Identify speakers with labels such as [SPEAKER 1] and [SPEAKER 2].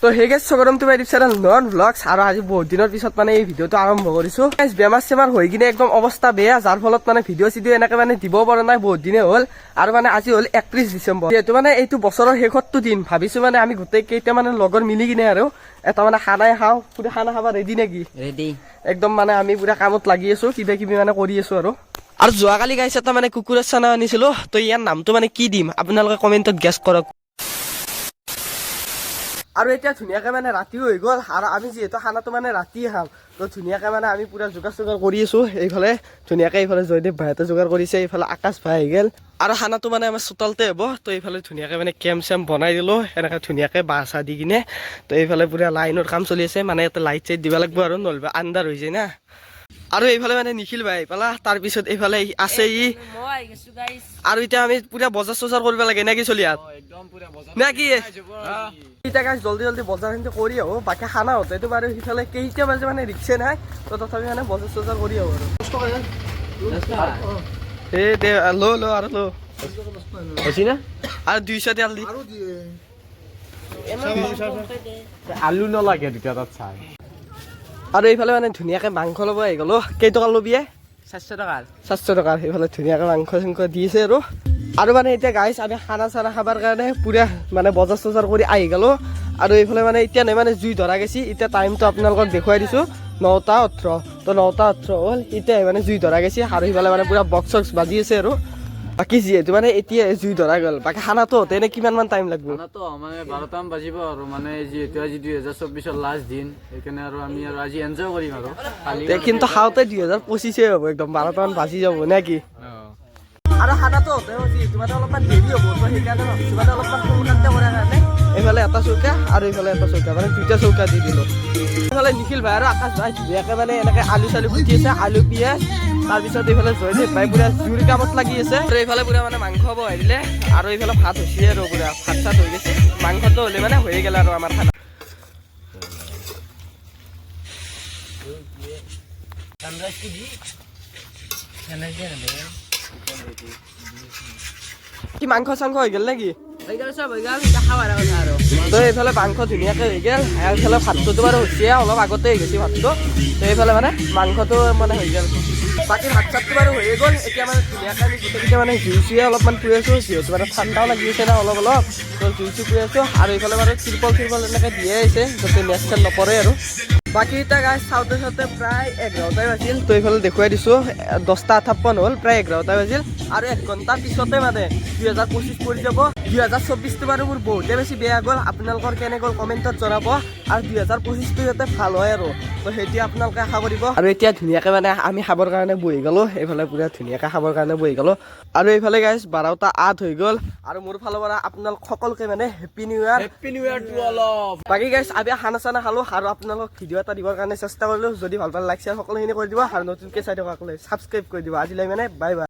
[SPEAKER 1] তো hey guys স্বাগতম to my YouTube channel Nayan blogs. আৰু আজি বহুত দিনৰ পিছত মানে এই ভিডিঅ'টো আৰম্ভ কৰিছো। গাইজ বেমাৰ চেমাৰ হৈ কিনে একদম অৱস্থা বেয়া, যাৰ ফলত মানে ভিডিঅ' এনেকে মানে দিব পৰা নাই বহুত দিনে হ'ল। আৰু মানে আজি হ'ল 31 ডিচেম্বৰ, যিহেতু মানে এইটো বছৰৰ শেষৰটো দিন, ভাবিছো মানে আমি গোটেই কেইটা মানে লগৰ মিলি কিনে আৰু এটা মানে খানাই খাওঁ। পুৰা খানা খাবা ৰেডি নেকি?
[SPEAKER 2] ৰেডি
[SPEAKER 1] একদম মানে আমি পুৰা কামত লাগি আছো, কিবা কিবি মানে কৰি আছো আৰু যোৱাকালি গাইছ এটা মানে কুকুৰৰ চানা আনিছিলো। তো ইয়াৰ নামটো মানে কি দিম আপোনালোকে কমেণ্টত গেছ কৰক। আৰু এতিয়া ধুনীয়াকে মানে ৰাতিও হৈ গ'ল, আৰু আমি যিহেতু খানাটো মানে ৰাতি খাম, তো ধুনীয়াকে মানে আমি পুৰা যোগাৰ চোগাৰ কৰি আছো। এইফালে ধুনীয়াকে এইফালে জয়দেৱ ভাইহঁতে যোগাৰ কৰিছে, এইফালে আকাশ ভাই আহি গ'ল। আৰু খানাটো মানে আমাৰ চোতালতে হ'ব। তো এইফালে ধুনীয়াকে মানে কেম্প চেম্প বনাই দিলো, এনেকে ধুনীয়াকে বাঁহ চাহ দি কিনে। তো এইফালে পুৰা লাইনৰ কাম চলি আছে, মানে ইয়াতে লাইট চাইট দিব লাগিব আৰু নহ'লে আন্ধাৰ হৈ যায় না। আৰু এইফালে মানে নিখিল ভাই পালা, তাৰপিছত এইফালে আছে ই। আৰু এতিয়া আমি পুৰা বজাৰ চজাৰ কৰিব লাগে নে কি চলি ইয়াত নে কি? এতিয়া গাইছ জলদি জলদি বজাৰখিনি কৰি আহো, বাকী খানা হতেতো বাৰু সিফালে কেইটা বাজে মানে ৰিক্সা নাই, তো তথাপি মানে বজাৰ চজাৰ কৰি আহো আৰু এই দে লো লো আৰু লো না আৰু 200 তেল দি
[SPEAKER 2] আলু নালাগে দুটা তাত চাই।
[SPEAKER 1] আৰু এইফালে মানে ধুনীয়াকে মাংস ল'ব আহি গ'লো। কেইটকা ল'বি?
[SPEAKER 2] 400 টকাৰ
[SPEAKER 1] 400 টকাৰ। সেইফালে ধুনীয়াকে মাংস চাংস দিছে আৰু মানে এতিয়া গাইছ আমি খানা চানা খাবৰ কাৰণে পুৰা মানে বজাৰ চজাৰ কৰি আহি গ'লো। আৰু এইফালে মানে এতিয়া নাই মানে জুই ধৰা গৈছি। এতিয়া টাইমটো আপোনালোকক দেখুৱাই দিছো, 9:18। তো 9:18 হ'ল, এতিয়া মানে জুই ধৰা গৈছি। আৰু সেইফালে মানে পুৰা বক্স চক্স বাজি আছে আৰু বাকী যিহেতু মানে এতিয়া জুই ধৰা গ'ল, বাকী খানাটো হওঁতে এনে কিমান মান টাইম লাগব?
[SPEAKER 2] খানাটো মানে 12টা মান বাজিব আৰু মানে যিহেতু আজি 2024ৰ লাষ্ট দিন, সেইকাৰণে আৰু আমি আৰু আজি এনজয় কৰিম আৰু
[SPEAKER 1] কিন্তু খাওঁতে 2025 হ'ব, একদম 12টা মান বাজি যাব নে কি? আৰু খানাটো হওঁতে যিহেতু মানে অলপমান দেৰি হ'ব, তো সেইকাৰণে ভাবিছোঁ মানে অলপমান সোনকালে কৰাৰ কাৰণে এইফালে এটা চৌকা আৰু এইফালে এটা চৌকা, মানে দুইটা চৌকা দি দিলোঁ। এইফালে নিখিল ভাই আৰু আকাশ ভাই ধুনীয়াকে মানে এনেকে আলু চালু কুটি আছে, আলু পিঁয়াজ। তাৰপিছত এইফালে জয়দেৱ ভাই পুৰা জুইৰ কামত লাগি আছে, আৰু এইফালে পুৰা মানে মাংস বহাই দিলে। আৰু এইফালে ভাত হৈছে আৰু পুৰা ভাত চাত হৈ গৈছে। মাংসটো হ'লে মানে হৈয়ে গ'ল আৰু আমাৰ খানা। কি মাংস চাংস হৈ গ'ল নেকি? তো এইফালে মাংস ধুনীয়াকে হৈ গ'ল, এইফালে ভাতটোতো বাৰু হৈছে, অলপ আগতে হৈ গৈছে ভাতটো। তো এইফালে মানে মাংসটো মানে হৈ গ'ল, বাকী ভাত চাতটো বাৰু হৈয়ে গ'ল। এতিয়া মানে ধুনীয়াকে আমি গোটেইকেইটা মানে জুই চুয়ে অলপমান পুৰি আছো, যিহেতু মানে ঠাণ্ডাও লাগি আছে না অলপ অলপ। তো জুই চুই পুৰি আছো, আৰু এইফালে মানে তিৰপল এনেকে দিয়ে আহিছে যাতে মেচ চেচ নপৰে আৰু বাকী এতিয়া গাইছ চাওঁতে চাওঁতে প্ৰায় 11টাই বাজিল। তো এইফালে দেখুৱাই দিছোঁ 10:58 হ'ল, প্ৰায় 11টাই বাজিল। আৰু 1 ঘণ্টাৰ পিছতে মানে 2025 পৰি যাব। 2024টো বাৰু মোৰ বহুতে বেছি বেয়া গ'ল, আপোনালোকৰ কেনে গ'ল কমেণ্টত জনাব। আৰু 2025টো যাতে ভাল হয় আৰু তো সেইটো আপোনালোকে আশা কৰিব। আৰু এতিয়া ধুনীয়াকে মানে আমি খাবৰ কাৰণে বহি গ'লোঁ, এইফালে পুৰা ধুনীয়াকে খাবৰ কাৰণে বহি গ'লোঁ। আৰু এইফালে গাইছ 12:08 হৈ গ'ল, আৰু মোৰ ফালৰ পৰা আপোনালোক সকলোকে মানে happy new year.
[SPEAKER 2] Happy new year to all of.
[SPEAKER 1] বাকী গাইছ আমি খানা চানা খালোঁ, আৰু আপোনালোক ভিডিঅ' এটা দিবৰ কাৰণে চেষ্টা কৰিলোঁ। যদি ভাল পালে লাইক শ্বেয়াৰ সকলোখিনি কৰি দিব, আৰু নতুনকৈ চাই থকা সকলোৱে ছাবস্ক্ৰাইব কৰি দিব। আজিলৈ মানে বাই বাই।